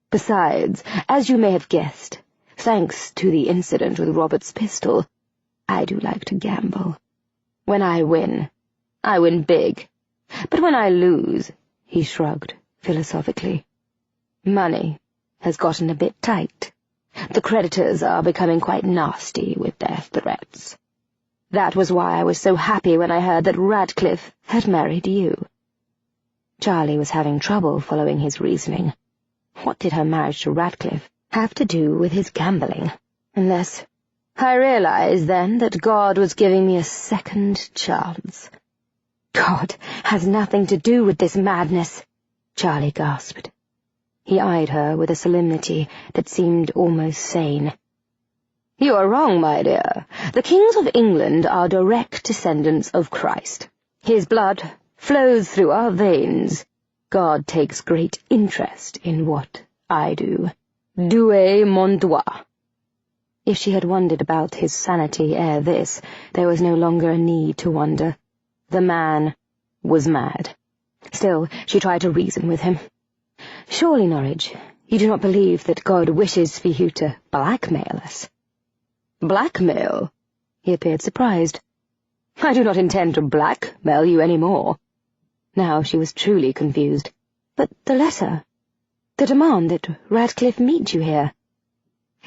[SPEAKER 1] Besides, as you may have guessed, thanks to the incident with Robert's pistol, I do like to gamble. When I win big. But when I lose, he shrugged philosophically, money has gotten a bit tight. The creditors are becoming quite nasty with their threats. That was why I was so happy when I heard that Radcliffe had married you. Charlie was having trouble following his reasoning. What did her marriage to Radcliffe have to do with his gambling? Unless I realized then that God was giving me a second chance. God has nothing to do with this madness, Charlie gasped. He eyed her with a solemnity that seemed almost sane. You are wrong, my dear. The kings of England are direct descendants of Christ. His blood flows through our veins. God takes great interest in what I do. Doué mon doigt. If she had wondered about his sanity ere this, there was no longer a need to wonder. The man was mad. Still, she tried to reason with him. Surely, Norwich, you do not believe that God wishes for you to blackmail us? Blackmail? He appeared surprised. I do not intend to blackmail you any more. Now she was truly confused. But the letter, the demand that Radcliffe meet you here.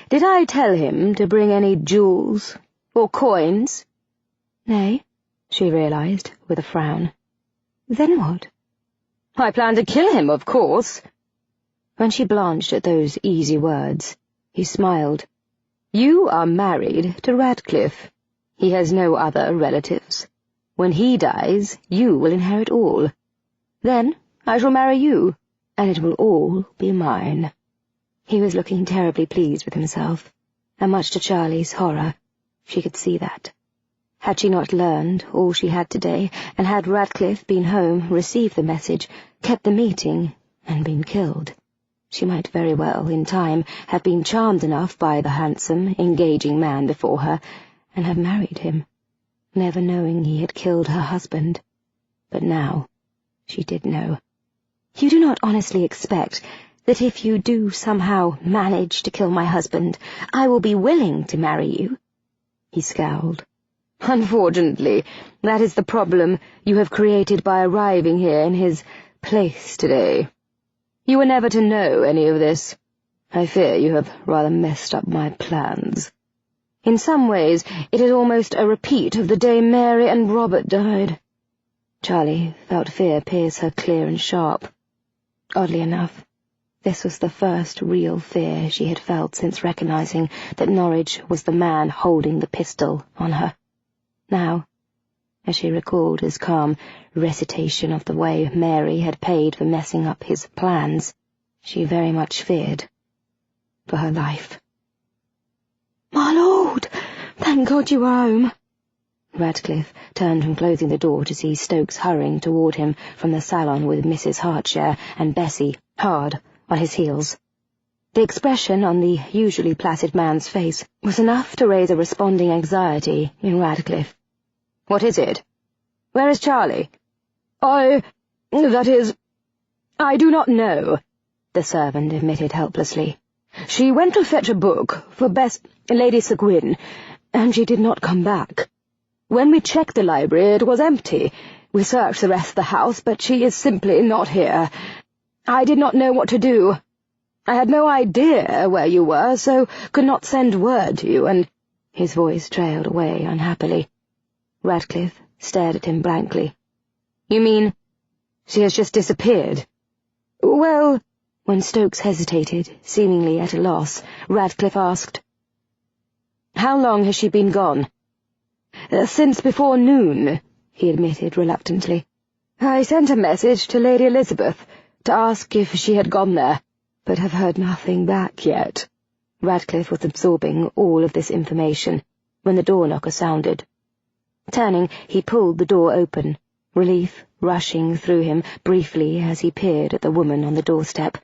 [SPEAKER 1] Did I tell him to bring any jewels or coins? Nay, she realized with a frown. Then what? I plan to kill him, of course. When she blanched at those easy words, he smiled. You are married to Radcliffe. He has no other relatives. When he dies, you will inherit all. Then I shall marry you, and it will all be mine. He was looking terribly pleased with himself, and much to Charlie's horror, she could see that. Had she not learned all she had today, and had Radcliffe been home, received the message, kept the meeting, and been killed, She might very well, in time, have been charmed enough by the handsome, engaging man before her, and have married him, never knowing he had killed her husband. But now she did know. You do not honestly expect that if you do somehow manage to kill my husband, I will be willing to marry you? He scowled. Unfortunately, that is the problem you have created by arriving here in his place today. You were never to know any of this. I fear you have rather messed up my plans. In some ways, it is almost a repeat of the day Mary and Robert died. Charlie felt fear pierce her clear and sharp. Oddly enough, this was the first real fear she had felt since recognizing that Norwich was the man holding the pistol on her. Now, as she recalled his calm recitation of the way Mary had paid for messing up his plans, she very much feared for her life. "My lord, thank God you are home." Radcliffe turned from closing the door to see Stokes hurrying toward him from the salon with Mrs. Hartshare and Bessie, hard on his heels. The expression on the usually placid man's face was enough to raise a responding anxiety in Radcliffe. "What is it? Where is Charlie?" I do not know," the servant admitted helplessly. "She went to fetch a book for Lady Sir Gwyn, and she did not come back. When we checked the library, it was empty. We searched the rest of the house, but she is simply not here. I did not know what to do. I had no idea where you were, so could not send word to you, and—" His voice trailed away unhappily. Radcliffe stared at him blankly. "You mean she has just disappeared?" "Well—" When Stokes hesitated, seemingly at a loss, Radcliffe asked, "How long has she been gone?" "Since before noon," he admitted reluctantly. "I sent a message to Lady Elizabeth to ask if she had gone there, but have heard nothing back yet." Radcliffe was absorbing all of this information when the door-knocker sounded. Turning, he pulled the door open, relief rushing through him briefly as he peered at the woman on the doorstep,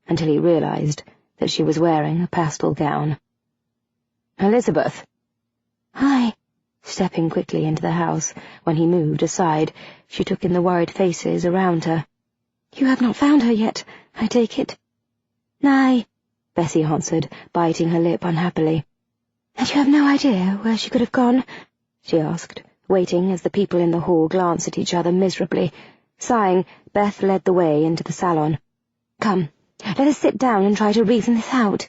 [SPEAKER 1] until he realized that she was wearing a pastel gown. "Elizabeth." "Hi." Stepping quickly into the house, when he moved aside, she took in the worried faces around her. "You have not found her yet, I take it?" "Nay," Bessie answered, biting her lip unhappily. "And you have no idea where she could have gone?" she asked, waiting as the people in the hall glanced at each other miserably. Sighing, Beth led the way into the salon. "Come, let us sit down and try to reason this out.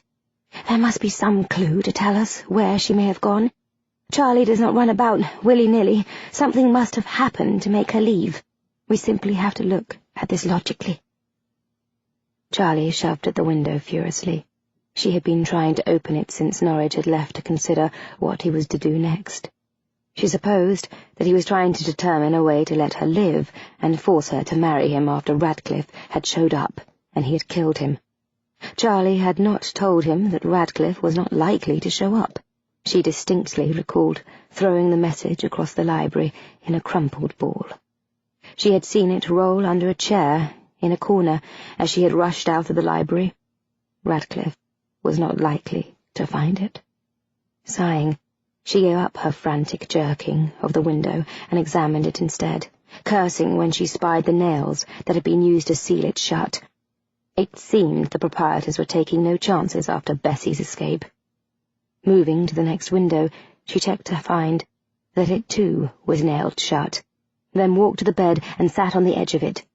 [SPEAKER 1] There must be some clue to tell us where she may have gone. Charlie does not run about willy-nilly. Something must have happened to make her leave. We simply have to look at this logically." Charlie shoved at the window furiously. She had been trying to open it since Norwich had left to consider what he was to do next. She supposed that he was trying to determine a way to let her live and force her to marry him after Radcliffe had showed up and he had killed him. Charlie had not told him that Radcliffe was not likely to show up. She distinctly recalled throwing the message across the library in a crumpled ball. She had seen it roll under a chair in a corner as she had rushed out of the library. Radcliffe was not likely to find it. Sighing, she gave up her frantic jerking of the window and examined it instead, cursing when she spied the nails that had been used to seal it shut. It seemed the proprietors were taking no chances after Bessie's escape. Moving to the next window, she checked to find that it too was nailed shut, then walked to the bed and sat on the edge of it.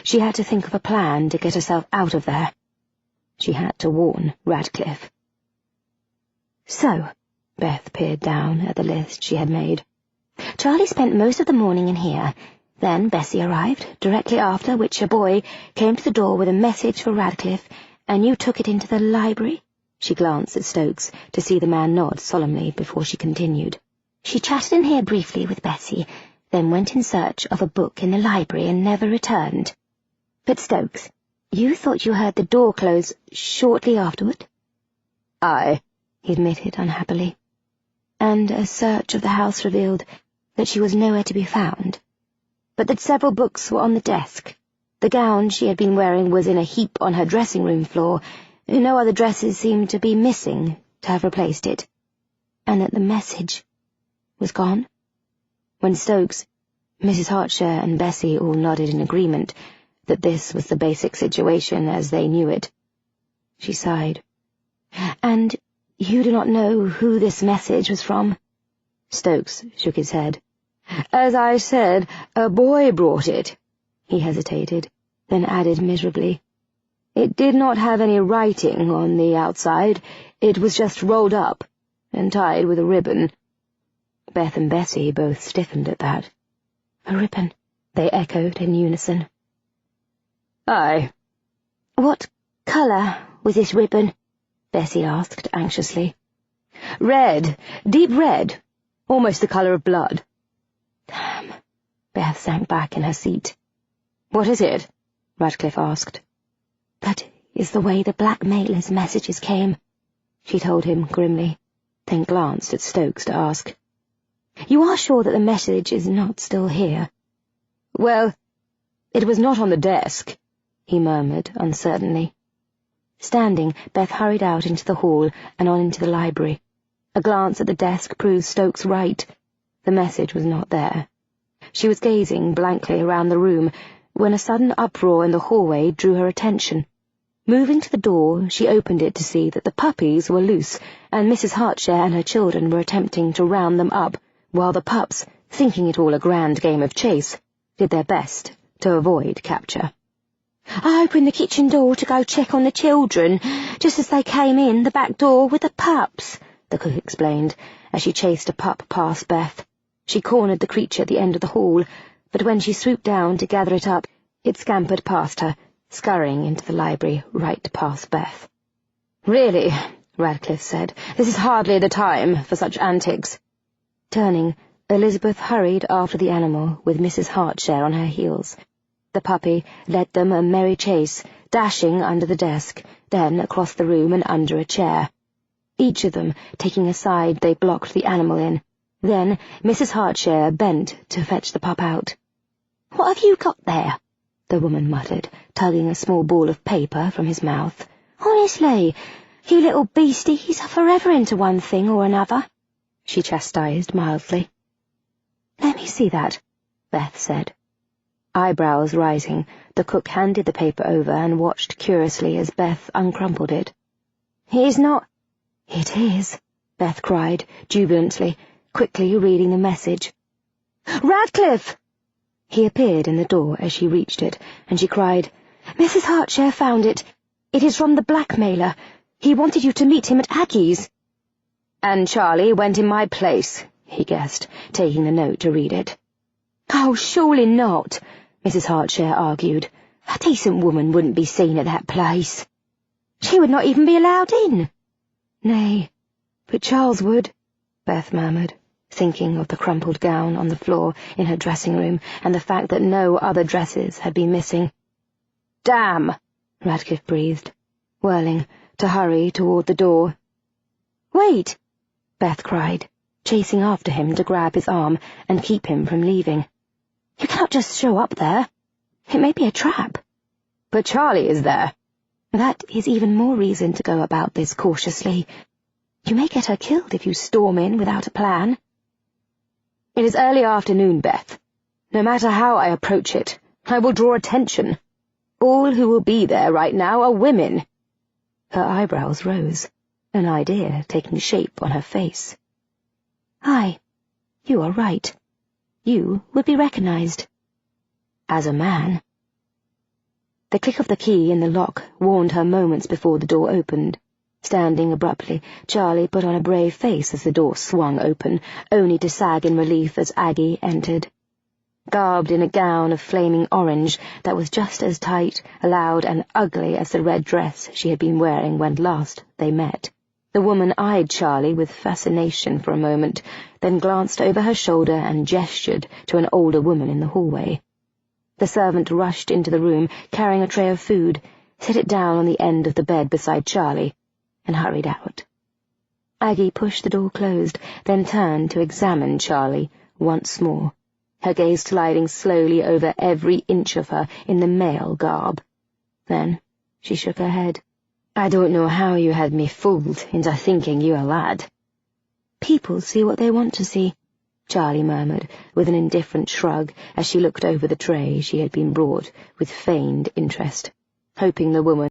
[SPEAKER 1] She had to think of a plan to get herself out of there. She had to warn Radcliffe. "So," Beth peered down at the list she had made. "Charlie spent most of the morning in here. Then Bessie arrived, directly after which a boy came to the door with a message for Radcliffe, and you took it into the library?" She glanced at Stokes to see the man nod solemnly before she continued. "She chatted in here briefly with Bessie, then went in search of a book in the library and never returned. But Stokes, you thought you heard the door close shortly afterward?" "Aye," he admitted unhappily. "And a search of the house revealed that she was nowhere to be found, but that several books were on the desk. The gown she had been wearing was in a heap on her dressing-room floor. No other dresses seemed to be missing to have replaced it, and that the message was gone. When Stokes, Mrs. Hartshare and Bessie all nodded in agreement that this was the basic situation as they knew it, she sighed. "And you do not know who this message was from?" Stokes shook his head. "As I said, a boy brought it." He hesitated, then added miserably, "It did not have any writing on the outside. It was just rolled up and tied with a ribbon." Beth and Bessie both stiffened at that. "A ribbon," they echoed in unison. "Aye." "What colour was this ribbon?" Bessie asked anxiously. "Red, deep red, almost the colour of blood." "Damn." Beth sank back in her seat. "What is it?" Radcliffe asked. "That is the way the blackmailer's messages came," she told him grimly, then glanced at Stokes to ask, "You are sure that the message is not still here?" "Well, it was not on the desk," he murmured uncertainly. Standing, Beth hurried out into the hall and on into the library. A glance at the desk proved Stokes right. The message was not there. She was gazing blankly around the room when a sudden uproar in the hallway drew her attention. Moving to the door, she opened it to see that the puppies were loose, and Mrs. Hartshare and her children were attempting to round them up, while the pups, thinking it all a grand game of chase, did their best to avoid capture. "I opened the kitchen door to go check on the children, just as they came in the back door with the pups," the cook explained, as she chased a pup past Beth. She cornered the creature at the end of the hall, but when she swooped down to gather it up, it scampered past her, scurrying into the library right past Beth. "Really," Radcliffe said, "this is hardly the time for such antics." Turning, Elizabeth hurried after the animal with Mrs. Hartshare on her heels. The puppy led them a merry chase, dashing under the desk, then across the room and under a chair. Each of them taking a side they blocked the animal in. Then Mrs. Hartshare bent to fetch the pup out. "What have you got there?" the woman muttered, tugging a small ball of paper from his mouth. "Honestly, you little beasties are forever into one thing or another," she chastised mildly. "Let me see that," Beth said. Eyebrows rising, the cook handed the paper over and watched curiously as Beth uncrumpled it. "It is not—" "It is," Beth cried, jubilantly, quickly reading the message. "Radcliffe!" He appeared in the door as she reached it, and she cried, "Mrs. Hartshare found it. It is from the blackmailer. He wanted you to meet him at Aggie's." "And Charlie went in my place," he guessed, taking the note to read it. "Oh, surely not," Mrs. Hartshare argued. "A decent woman wouldn't be seen at that place. She would not even be allowed in." "Nay, but Charles would," Beth murmured, thinking of the crumpled gown on the floor in her dressing-room and the fact that no other dresses had been missing. "Damn!" Radcliffe breathed, whirling to hurry toward the door. "Wait!" Beth cried, chasing after him to grab his arm and keep him from leaving. "You cannot just show up there. It may be a trap." "But Charlie is there." "That is even more reason to go about this cautiously. You may get her killed if you storm in without a plan." "It is early afternoon, Beth. No matter how I approach it, I will draw attention. All who will be there right now are women." Her eyebrows rose, an idea taking shape on her face. "Aye, you are right. You would be recognized. As a man." The click of the key in the lock warned her moments before the door opened. Standing abruptly, Charlie put on a brave face as the door swung open, only to sag in relief as Aggie entered. Garbed in a gown of flaming orange that was just as tight, loud, and ugly as the red dress she had been wearing when last they met, the woman eyed Charlie with fascination for a moment, then glanced over her shoulder and gestured to an older woman in the hallway. The servant rushed into the room, carrying a tray of food, set it down on the end of the bed beside Charlie, and hurried out. Aggie pushed the door closed, then turned to examine Charlie once more, her gaze sliding slowly over every inch of her in the male garb. Then she shook her head. "I don't know how you had me fooled into thinking you a lad." "People see what they want to see," Charlie murmured, with an indifferent shrug as she looked over the tray she had been brought with feigned interest, hoping the woman